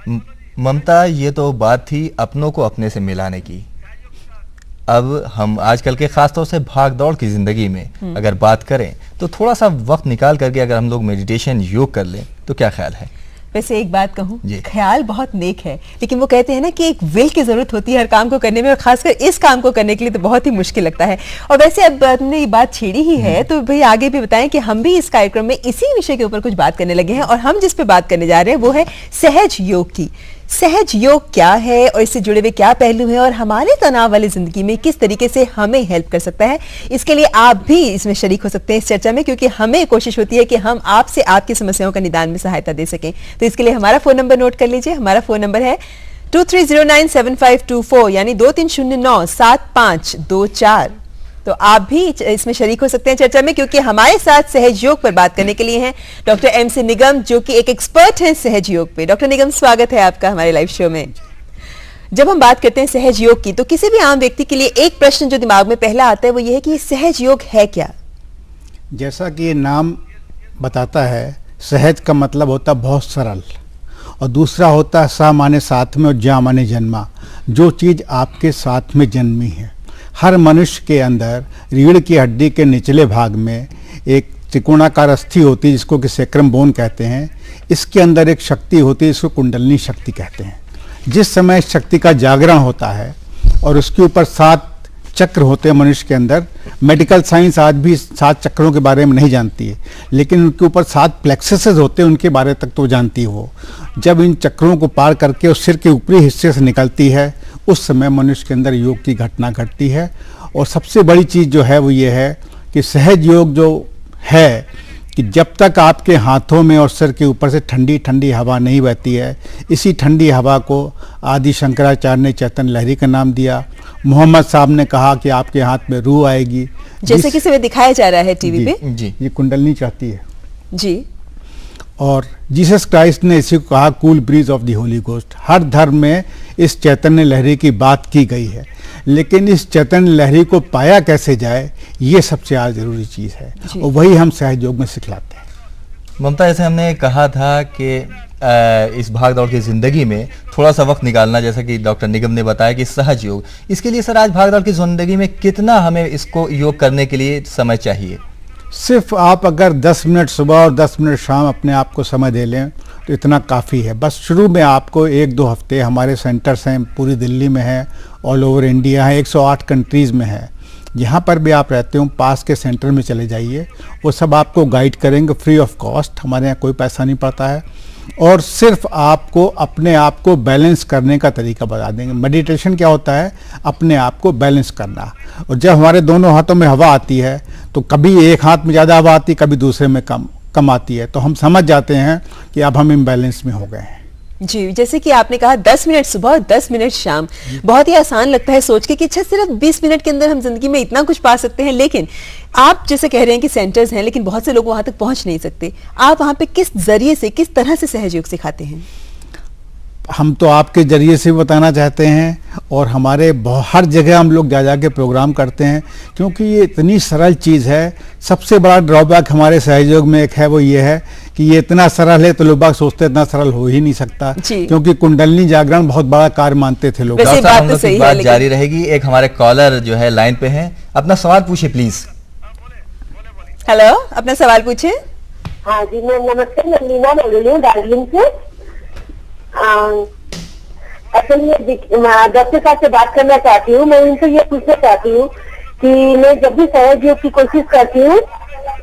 ममता, ये तो बात थी अपनों को अपने से मिलाने की। अब हम आजकल के खास तौर से भाग दौड़ की जिंदगी में अगर बात करें तो थोड़ा सा वक्त निकाल करके अगर हम लोग मेडिटेशन, योग कर लें तो क्या ख्याल है? वैसे एक बात कहूँ, ख्याल बहुत नेक है, लेकिन वो कहते हैं ना कि एक विल की जरूरत होती है हर काम को करने में, और खासकर इस काम को करने के लिए तो बहुत ही मुश्किल लगता है। और वैसे अब तुमने ये बात छेड़ी ही है तो भाई आगे भी बताएं कि हम भी इस कार्यक्रम में इसी विषय के ऊपर कुछ बात करने लगे हैं, और हम जिस पे बात करने जा रहे हैं वो है सहज योग की। सहज योग क्या है और इससे जुड़े हुए क्या पहलू हैं, और हमारे तनाव वाली जिंदगी में किस तरीके से हमें हेल्प कर सकता है। इसके लिए आप भी इसमें शरीक हो सकते हैं इस चर्चा में, क्योंकि हमें कोशिश होती है कि हम आपसे आपकी समस्याओं का निदान में सहायता दे सकें। तो इसके लिए हमारा फोन नंबर नोट कर लीजिए। हमारा फोन नंबर है 23097524, यानी 23097524। तो आप भी इसमें शरीक हो सकते हैं चर्चा में, क्योंकि हमारे साथ सहज योग पर बात करने के लिए हैं डॉक्टर MC निगम, जो कि एक एक्सपर्ट हैं सहज योग पे। डॉक्टर निगम, स्वागत है आपका हमारे लाइव शो में। जब हम बात करते हैं सहज योग की, तो किसी भी आम व्यक्ति के लिए एक प्रश्न जो दिमाग में पहला आता है वो ये है कि सहज योग है क्या? जैसा कि ये नाम बताता है, सहज का मतलब होता है बहुत सरल, और दूसरा होता है सा माने साथ में और जा माने जन्मा, जो चीज़ आपके साथ में जन्मी है। हर मनुष्य के अंदर रीढ़ की हड्डी के निचले भाग में एक त्रिकोणाकार अस्थि होती है जिसको कि सैक्रम बोन कहते हैं। इसके अंदर एक शक्ति होती है, इसको कुंडलिनी शक्ति कहते हैं। जिस समय इस शक्ति का जागरण होता है और उसके ऊपर 7 चक्र होते हैं मनुष्य के अंदर, मेडिकल साइंस आज भी 7 चक्रों के बारे में नहीं जानती है, लेकिन उनके ऊपर 7 प्लेक्ससेस होते हैं, उनके बारे तक तो जानती है वो। जब इन चक्रों को पार करके उस सिर के ऊपरी हिस्से से निकलती है, उस समय मनुष्य के अंदर योग की घटना घटती है। और सबसे बड़ी चीज़ जो है वो ये है कि सहज योग जो है कि जब तक आपके हाथों में और सिर के ऊपर से ठंडी ठंडी हवा नहीं बहती है, इसी ठंडी हवा को आदि शंकराचार्य ने चैतन्य लहरी का नाम दिया। मोहम्मद साहब ने कहा कि आपके हाथ में रूह आएगी, जैसे कि समय दिखाया जा रहा है टीवी पे। जी, ये कुंडलिनी चाहती है जी। और जीसस क्राइस्ट ने इसी को कहा cool breeze of the Holy Ghost. हर धर्म में इस चैतन्य लहरी की बात की गई है, लेकिन इस चैतन्य लहरी को पाया कैसे जाए, ये सबसे आज जरूरी चीज़ है, और वही हम सहज योग में सिखलाते हैं। ममता, जैसे हमने कहा था कि इस भाग दौड़ की ज़िंदगी में थोड़ा सा वक्त निकालना, जैसा कि डॉक्टर निगम ने बताया कि सहज योग, इसके लिए सर आज भाग दौड़ की ज़िंदगी में कितना हमें इसको योग करने के लिए समय चाहिए? सिर्फ आप अगर 10 मिनट सुबह और 10 मिनट शाम अपने आप को समय दे लें तो इतना काफ़ी है। बस शुरू में आपको 1-2 हफ्ते, हमारे सेंटर्स हैं पूरी दिल्ली में है, ऑल ओवर इंडिया है, 108 कंट्रीज़ में है। जहाँ पर भी आप रहते हो पास के सेंटर में चले जाइए, वो सब आपको गाइड करेंगे फ्री ऑफ कॉस्ट, हमारे यहाँ कोई पैसा नहीं पड़ता है, और सिर्फ आपको अपने आप को बैलेंस करने का तरीका बता देंगे। मेडिटेशन क्या होता है? अपने आप को बैलेंस करना। और जब हमारे दोनों हाथों में हवा आती है तो कभी एक हाथ में ज़्यादा हवा आती है, कभी दूसरे में कम आती है, तो हम समझ जाते हैं कि अब हम इम्बैलेंस में हो गए हैं। जी, जैसे कि आपने कहा 10 मिनट सुबह और 10 मिनट शाम, बहुत ही आसान लगता है सोच के कि अच्छा सिर्फ 20 मिनट के अंदर हम जिंदगी में इतना कुछ पा सकते हैं, लेकिन आप जैसे कह रहे हैं कि सेंटर्स हैं लेकिन बहुत से लोग वहां तक पहुंच नहीं सकते। आप वहां पे किस जरिए से, किस तरह से सहयोग सिखाते हैं? हम तो आपके जरिए से बताना चाहते हैं, और हमारे हर जगह हम लोग जा के प्रोग्राम करते हैं, क्योंकि ये इतनी सरल चीज़ है। सबसे बड़ा ड्रॉबैक हमारे सहयोग में एक है, वो ये है कि ये इतना सरल है तो लोग बाग सोचते इतना सरल हो ही नहीं सकता, क्योंकि कुंडलिनी जागरण बहुत बड़ा कार्य मानते थे लोग। हम लोग की बात जारी रहेगी। एक हमारे कॉलर जो है लाइन पे हैं, अपना सवाल पूछिए प्लीज। हेलो, अपना सवाल पूछिए। हाँ जी, मैं नमस्ते, मैं लीना बोल रही हूँ दार्जिलिंग से। असल में डॉक्टर साहब से बात करना चाहती हूँ। मैं उनसे ये पूछना चाहती हूँ कि मैं जब भी सहज योग की कोशिश करती हूँ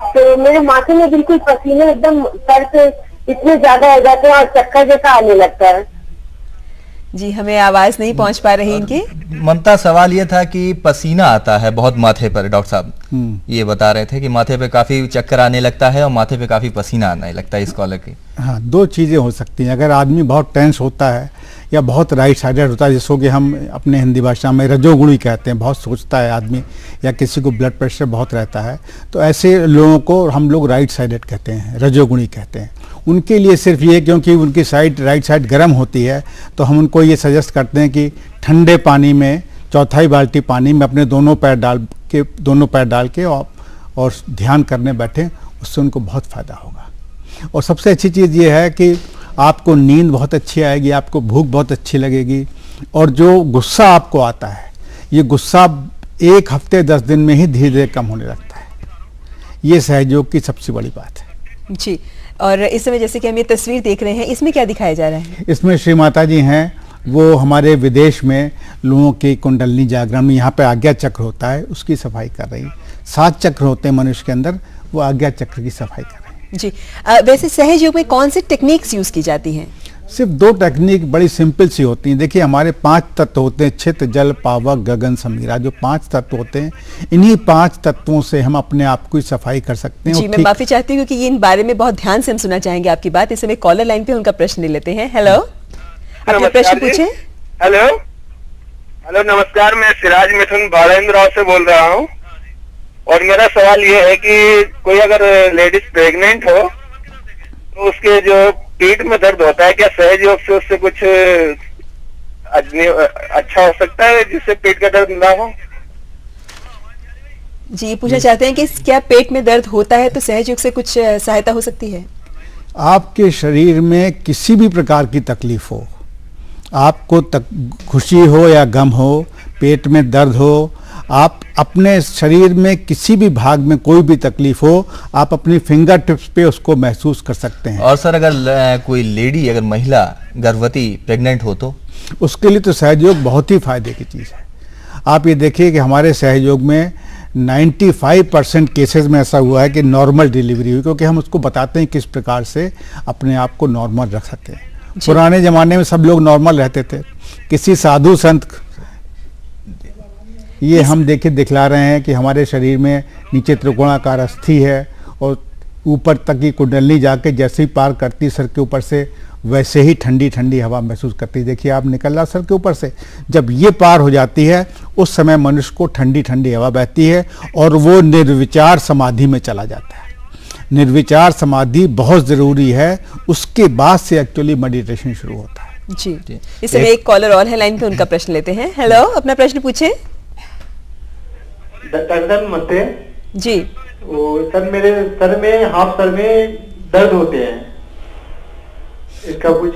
तो मेरे माथे में बिल्कुल पसीने एकदम सर से इतने ज्यादा हो जाते हैं और चक्कर जैसा आने लगता है। जी, हमें आवाज नहीं पहुंच पा रही इनकी। ममता, सवाल ये था कि पसीना आता है बहुत माथे पर। डॉक्टर साहब ये बता रहे थे कि माथे पे काफी चक्कर आने लगता है और माथे पे काफी पसीना आने लगता है इस कॉलर के। हाँ, 2 चीज़ें हो सकती हैं। अगर आदमी बहुत टेंस होता है या बहुत राइट साइडेड होता है, जिसको कि हम अपने हिंदी भाषा में रजोगुणी कहते हैं, बहुत सोचता है आदमी, या किसी को ब्लड प्रेशर बहुत रहता है, तो ऐसे लोगों को हम लोग राइट साइडेड कहते हैं, रजोगुणी कहते हैं। उनके लिए सिर्फ ये, क्योंकि उनकी साइड राइट साइड गर्म होती है, तो हम उनको ये सजेस्ट करते हैं कि ठंडे पानी में 1/4 बाल्टी पानी में अपने दोनों पैर डाल के और ध्यान करने बैठें, उससे उनको बहुत फ़ायदा होगा। और सबसे अच्छी चीज़ ये है कि आपको नींद बहुत अच्छी आएगी, आपको भूख बहुत अच्छी लगेगी, और जो गुस्सा आपको आता है ये गुस्सा 1 हफ्ते 10 दिन में ही धीरे धीरे कम होने लगता है। ये सहयोग की सबसे बड़ी बात है जी। और इस समय जैसे कि हम ये तस्वीर देख रहे हैं, इसमें क्या दिखाया जा रहा है? इसमें श्री माता जी हैं, वो हमारे विदेश में लोगों की कुंडलनी जागरण में यहाँ पे आज्ञा चक्र होता है उसकी सफाई कर रही। 7 चक्र होते हैं मनुष्य के अंदर, वो आज्ञा चक्र की सफाई कर रही हैं। जी। वैसे सहज योग में कौन सी टेक्निक्स यूज की जाती हैं? सिर्फ 2 टेक्निक बड़ी सिंपल सी होती हैं। देखिए हमारे 5 तत्व होते हैं, छित, जल, पावक, गगन, समीरा। जो 5 तत्व होते हैं, इन्हीं 5 तत्वों से हम अपने आप को सफाई कर सकते हैं। जी, मैं माफी चाहती हूँ क्योंकि इन बारे में बहुत ध्यान से हम सुनना चाहेंगे आपकी बात। इस समय कॉलर लाइन पे उनका प्रश्न ले लेते हैं। हेलो, अपना प्रश्न पूछे। हेलो हेलो, नमस्कार। मैं सिराज मिथुन बालेंद्र से बोल रहा हूँ, और मेरा सवाल ये है कि कोई अगर लेडीज प्रेग्नेंट हो तो उसके जो पीठ में दर्द होता है, क्या सहज योग से उससे कुछ अच्छा हो सकता है जिससे पेट का दर्द ना हो? जी, पूछना चाहते हैं कि क्या पेट में दर्द होता है तो सहज योग से कुछ सहायता हो सकती है? आपके शरीर में किसी भी प्रकार की तकलीफ हो, आपको खुशी हो या गम हो, पेट में दर्द हो, आप अपने शरीर में किसी भी भाग में कोई भी तकलीफ हो, आप अपनी फिंगर टिप्स पे उसको महसूस कर सकते हैं। और सर अगर कोई लेडी, अगर महिला गर्भवती प्रेग्नेंट हो तो उसके लिए तो सहयोग बहुत ही फायदे की चीज़ है। आप ये देखिए कि हमारे सहयोग में 95% केसेस में ऐसा हुआ है कि नॉर्मल डिलीवरी हुई, क्योंकि हम उसको बताते हैं किस प्रकार से अपने आप को नॉर्मल रख सकते हैं। पुराने ज़माने में सब लोग नॉर्मल रहते थे, किसी साधु संत, ये हम दिखला रहे हैं कि हमारे शरीर में नीचे त्रिकोणाकार अस्थि है और ऊपर तक की कुंडली जाके जैसे ही पार करती सर के ऊपर से, वैसे ही ठंडी ठंडी हवा महसूस करती। देखिए आप निकल रहा सर के ऊपर से, जब ये पार हो जाती है उस समय मनुष्य को ठंडी ठंडी हवा बहती है और वो निर्विचार समाधि में चला जाता है। निर्विचार समाधि बहुत ज़रूरी है, उसके बाद से एक्चुअली मेडिटेशन शुरू होता है। जी, इस समय एक कॉलर और है लाइन पे, उनका प्रश्न लेते हैं। हेलो, अपना प्रश्न पूछे। नमस्ते जी। सर मेरे सर में, हाफ सर में दर्द होते हैं, इसका कुछ?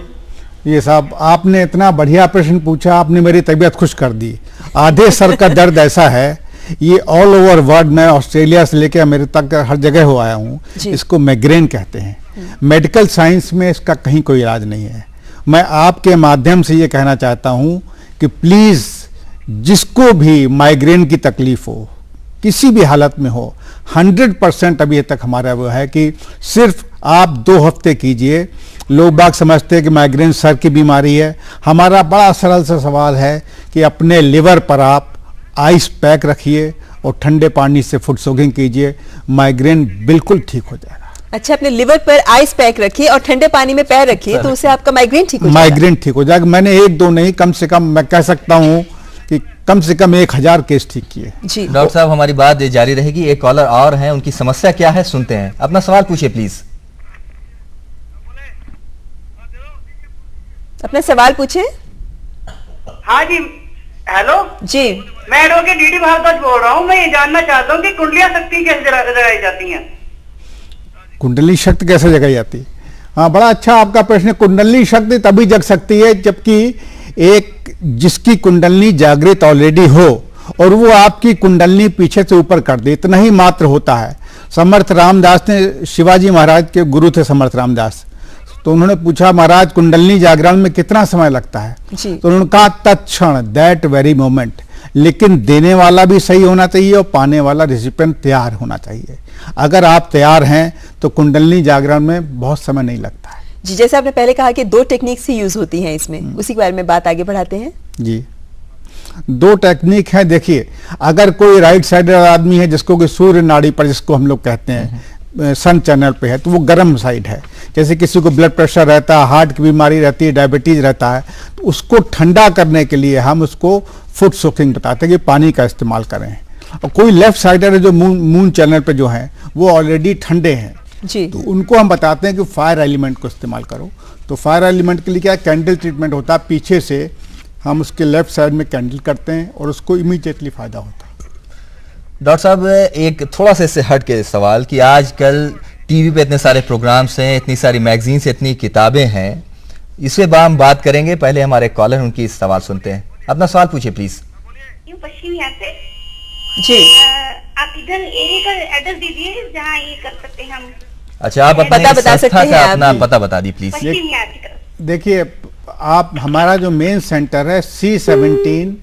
ये साहब आपने इतना बढ़िया प्रश्न पूछा, आपने मेरी तबीयत खुश कर दी। आधे सर का दर्द ऐसा है, ये ऑल ओवर वर्ल्ड में, ऑस्ट्रेलिया से लेकर अमेरिका तक हर जगह हो आया हूँ, इसको माइग्रेन कहते हैं। मेडिकल साइंस में इसका कहीं कोई इलाज नहीं है। मैं आपके माध्यम से ये कहना चाहता हूँ कि प्लीज़ जिसको भी माइग्रेन की तकलीफ हो, किसी भी हालत में हो, 100% अभी तक हमारा वो है कि सिर्फ आप 2 हफ्ते कीजिए। लोग बाग समझते हैं कि माइग्रेन सर की बीमारी है। हमारा बड़ा सरल सा सवाल है कि अपने लिवर पर आप आइस पैक रखिए और ठंडे पानी से फुट सोगिंग कीजिए, माइग्रेन बिल्कुल ठीक हो जाएगा। अच्छा, अपने लिवर पर आइस पैक रखिए और ठंडे पानी में पैर रखिए, तो उससे आपका माइग्रेन ठीक हो जाएगा। माइग्रेन ठीक हो जाएगा। मैंने 1-2 नहीं, कम से कम मैं कह सकता हूँ कि कम से कम 1000 केस ठीक किए। जी डॉक्टर साहब, हमारी बात जारी रहेगी। एक कॉलर और हैं, उनकी समस्या क्या है सुनते हैं। अपना सवाल पूछिए प्लीज। अपना सवाल पूछे। हाँ जी, हेलो जी, मैं एडवोकेट डीडी भारद्वाज बोल रहा हूँ। मैं ये जानना चाहता हूँ कि कुंडलियां शक्ति कैसे जगाई जाती हैं? कुंडली शक्ति कैसे जगाई जाती है? हाँ, बड़ा अच्छा आपका प्रश्न। कुंडली शक्ति तभी जग सकती है जबकि एक जिसकी कुंडली जागृत ऑलरेडी हो और वो आपकी कुंडली पीछे से ऊपर कर दे, इतना ही मात्र होता है। समर्थ रामदास ने, शिवाजी महाराज के गुरु थे समर्थ रामदास, तो उन्होंने पूछा महाराज कुंडली जागरण में कितना समय लगता है? तो उन्होंने कहा तत्क्षण, दैट वेरी मोमेंट। लेकिन देने वाला भी सही होना चाहिए और पाने वाला रिसिपिएंट तैयार होना चाहिए। अगर आप तैयार हैं तो कुंडली जागरण में बहुत समय नहीं लगता है। जी, जैसे आपने पहले कहा कि 2 टेक्निक्स ही यूज होती हैं इसमें, उसी के बारे में बात आगे बढ़ाते हैं। जी, 2 टेक्निक है। देखिए, अगर कोई राइट साइड आदमी है जिसको कि सूर्य नाड़ी पर, जिसको हम लोग कहते हैं सन चैनल पे है, तो वो गर्म साइड है। जैसे किसी को ब्लड प्रेशर रहता है, हार्ट की बीमारी रहती है, डायबिटीज रहता है, तो उसको ठंडा करने के लिए हम उसको फुट सोकिंग बताते हैं कि पानी का इस्तेमाल करें। और कोई लेफ्ट साइडर है जो मून चैनल पे जो है वो ऑलरेडी ठंडे हैं जी, तो उनको हम बताते हैं कि फायर एलिमेंट को इस्तेमाल करो। तो फायर एलिमेंट के लिए क्या कैंडल ट्रीटमेंट होता है, पीछे से हम उसके लेफ्ट साइड में कैंडल करते हैं और उसको इमीडिएटली फायदा होता है। डॉक्टर साहब, एक थोड़ा सा इससे हट के सवाल कि आजकल टीवी पे इतने सारे प्रोग्राम्स हैं, इतनी सारी मैगजीन्स, इतनी किताबें हैं, इससे हम बात करेंगे। पहले हमारे कॉलर उनकी सवाल सुनते हैं। अपना सवाल पूछिए प्लीज। पश्चिम यहाँ से जी आप इधर एरिया का एड्रेस दीजिए जहाँ ये कर सकते हैं हम। अच्छा, आप अपने पता बता संस्था सकते हैं का आप। अपना पता बता दी प्लीज। पश्चिम यहाँ की तरफ। देखिए, आप हमारा जो मेन सेंटर है C17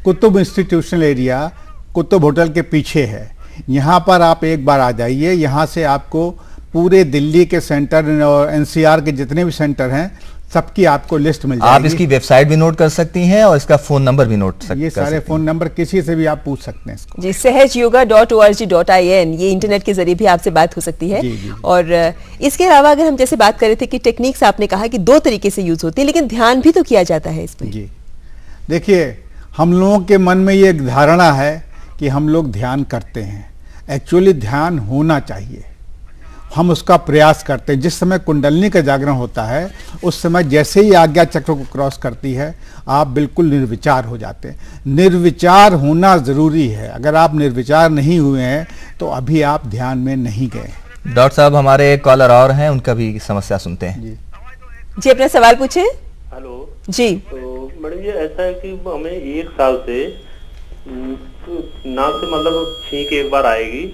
Qutub institutional area, Qutub hotel के पीछे है। यहाँ पर आप एक बार आ जाइए। यहाँ से आपको पूरे दिल्ली के सेंटर और NCR के जितने भी सेंटर हैं सबकी आपको लिस्ट मिल जाएगी। आप इसकी वेबसाइट भी नोट कर सकती हैं और इसका फोन नंबर भी नोट ये सारे फोन नंबर किसी से भी आप पूछ सकते हैं इसको। जी, सहजयोगा.org.in, ये इंटरनेट के जरिए भी आपसे बात हो सकती है। जी। और इसके अलावा अगर हम जैसे बात कर रहे थे कि टेक्निक्स आपने कहा कि 2 तरीके से यूज होती है, लेकिन ध्यान भी तो किया जाता है इसमें। जी, देखिए, हम लोगों के मन में ये एक धारणा है कि हम लोग ध्यान करते हैं। एक्चुअली ध्यान होना चाहिए, हम उसका प्रयास करते हैं। जिस समय कुंडलिनी का जागरण होता है उस समय जैसे ही आज्ञा चक्र को क्रॉस करती है आप बिल्कुल निर्विचार हो जाते हैं। निर्विचार होना ज़रूरी है। अगर आप निर्विचार नहीं हुए हैं तो अभी आप ध्यान में नहीं गए। डॉक्टर साहब, हमारे कॉलर और हैं, उनका भी समस्या सुनते हैं। जी, अपना सवाल पूछे। हेलो जी, तो मैडम ये ऐसा है कि हमें 1 साल से नाक से मतलब छींक एक बार आएगी,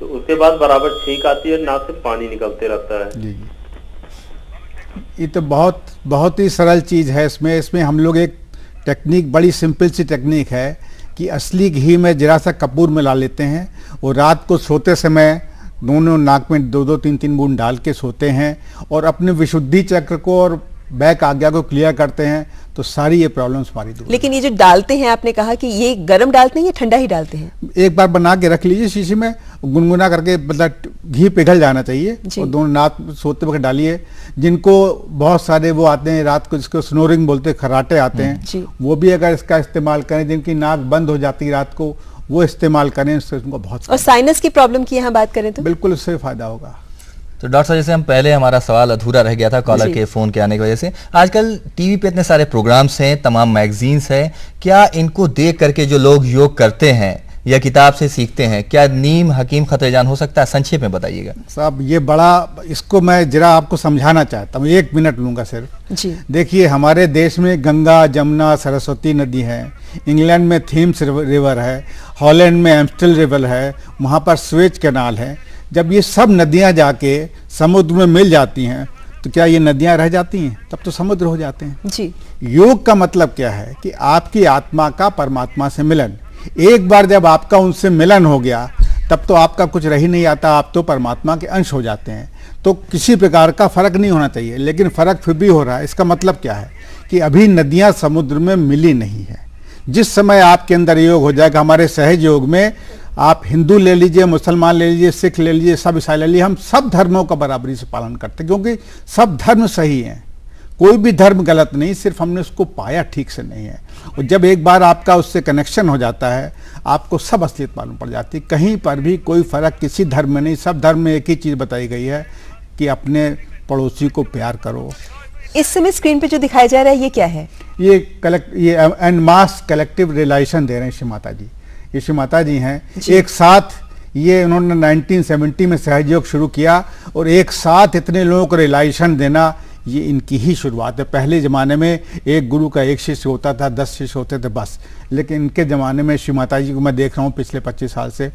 तो उसके बाद बराबर छींक आती है, नाक से पानी निकलते रहता है। जी, ये तो बहुत ही सरल चीज़ है। इसमें हम लोग एक टेक्निक, बड़ी सिंपल सी टेक्निक है कि असली घी में जरा सा कपूर मिला लेते हैं और रात को सोते समय दोनों नाक में 2-2, 3-3 बूंद डाल के सोते हैं और अपने विशुद्धि चक्र को और बैक आज्ञा को क्लियर करते हैं तो सारी ये प्रॉब्लम्स हमारी दूर। लेकिन ये जो डालते हैं, आपने कहा कि ये गर्म डालते हैं या ठंडा ही डालते हैं? एक बार बना के रख लीजिए शीशी में, गुनगुना करके, मतलब घी पिघल जाना चाहिए और दोनों नाक सोते वक्त डालिए। जिनको बहुत सारे वो आते हैं रात को, जिसको स्नोरिंग बोलते हैं, खर्राटे आते हैं, वो भी अगर इसका इस्तेमाल करें, जिनकी नाक बंद हो जाती है रात को, वो इस्तेमाल करें, उससे उनको बहुत। और साइनस की प्रॉब्लम की यहाँ बात करें तो बिल्कुल उससे फायदा होगा। तो डॉक्टर साहब, जैसे हम पहले, हमारा सवाल अधूरा रह गया था कॉलर के फोन के आने की वजह से। आजकल टीवी पे इतने सारे प्रोग्राम्स हैं, तमाम मैगजीन्स हैं, क्या इनको देख करके जो लोग योग करते हैं या किताब से सीखते हैं, क्या नीम हकीम खतरेजान हो सकता है? संक्षेप में बताइएगा साहब। ये बड़ा, इसको मैं जरा आपको समझाना चाहता हूँ, 1 मिनट लूंगा सिर्फ। जी, देखिए, हमारे देश में गंगा, जमुना, सरस्वती नदी है, इंग्लैंड में थेम्स रिवर है, हॉलैंड में एम्स्टल रिवर है, वहाँ पर स्वेज कैनाल है। जब ये सब नदियाँ जाके समुद्र में मिल जाती हैं तो क्या ये नदियाँ रह जाती हैं? तब तो समुद्र हो जाते हैं। जी, योग का मतलब क्या है कि आपकी आत्मा का परमात्मा से मिलन। एक बार जब आपका उनसे मिलन हो गया तब तो आपका कुछ रह ही नहीं आता, आप तो परमात्मा के अंश हो जाते हैं। तो किसी प्रकार का फर्क नहीं होना चाहिए, लेकिन फर्क फिर भी हो रहा है। इसका मतलब क्या है कि अभी नदियाँ समुद्र में मिली नहीं है। जिस समय आपके अंदर योग हो जाएगा, हमारे सहज योग में आप हिंदू ले लीजिए, मुसलमान ले लीजिए, सिख ले लीजिए, सब ईसाई ले लीजिए, हम सब धर्मों का बराबरी से पालन करते हैं, क्योंकि सब धर्म सही हैं। कोई भी धर्म गलत नहीं, सिर्फ हमने उसको पाया ठीक से नहीं है। और जब एक बार आपका उससे कनेक्शन हो जाता है, आपको सब असलियत मालूम पड़ जाती है। कहीं पर भी कोई फर्क किसी धर्म में नहीं, सब धर्म में एक ही चीज़ बताई गई है कि अपने पड़ोसी को प्यार करो। इस समय स्क्रीन पे जो दिखाया जा रहा है ये क्या है? ये एंड मास कलेक्टिव रियलाइजेशन दे रहे हैं श्री माता जी। ये श्री माता जी हैं, एक साथ ये उन्होंने 1970 में सहयोग शुरू किया और एक साथ इतने लोगों को रियलाइजेशन देना, ये इनकी ही शुरुआत है। पहले ज़माने में एक गुरु का एक शिष्य होता था, 10 शिष्य होते थे बस। लेकिन इनके ज़माने में श्री माता जी को मैं देख रहा हूँ पिछले 25 साल से।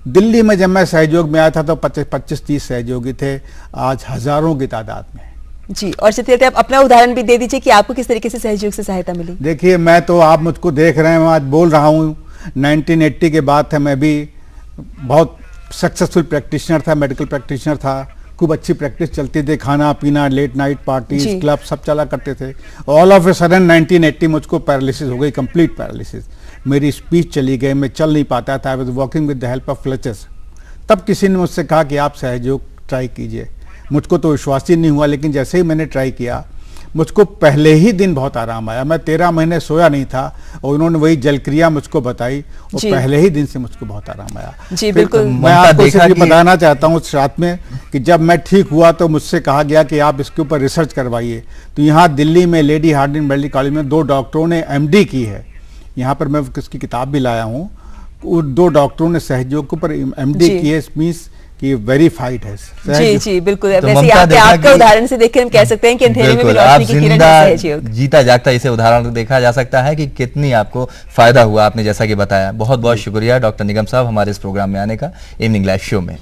दिल्ली में जब मैं सहयोग में आया था तो 25-30 सहयोगी थे, आज हज़ारों की तादाद में। जी, और चलिए आप अपना उदाहरण भी दे दीजिए कि आपको किस तरीके से सहयोग से सहायता मिली। देखिए, मैं तो, आप मुझको देख रहे हैं, मैं आज बोल रहा हूँ, 1980 के बाद था, मैं भी बहुत सक्सेसफुल प्रैक्टिशनर था, मेडिकल प्रैक्टिशनर था, खूब अच्छी प्रैक्टिस चलती थी, खाना पीना, लेट नाइट पार्टीज, क्लब सब चला करते थे। ऑल ऑफ ए सडन 1980 मुझको पैरालिसिस हो गई, कंप्लीट पैरालिसिस। मेरी स्पीच चली गई, मैं चल नहीं पाता था। I was walking with the help of clutches. तब किसी ने मुझसे कहा कि आप सहयोग ट्राई कीजिए। मुझको तो विश्वास ही नहीं हुआ, लेकिन जैसे ही मैंने ट्राई किया, मुझको पहले ही दिन बहुत आराम आया। मैं 13 महीने सोया नहीं था और उन्होंने वही जलक्रिया मुझको बताई और पहले ही दिन से मुझको बहुत आराम आया। जी बिल्कुल। मैं आपको सिर्फ बताना चाहता हूँ साथ में कि जब मैं ठीक हुआ तो मुझसे कहा गया कि आप इसके ऊपर रिसर्च करवाइए। तो यहाँ दिल्ली में लेडी हार्डिंग मेडिकल कॉलेज में 2 डॉक्टरों ने MD की है। यहाँ पर मैं उसकी किताब भी लाया हूँ। 2 डॉक्टरों ने सहयोग के ऊपर MD की है। मीन्स कि वेरीफाइड है। जी जी बिल्कुल। तो वैसे ममता देखा आपका कि- उदाहरण से देख के हम कह सकते हैं कि अंधेरे में भी बिल्कुल, आप रोशनी की किरण जिंदा है सहज योग। जीता जागता इसे उदाहरण देखा जा सकता है कि कितनी आपको फायदा हुआ, आपने जैसा कि बताया। बहुत बहुत शुक्रिया डॉक्टर निगम साहब हमारे इस प्रोग्राम में आने का, इवनिंग लाइव शो में।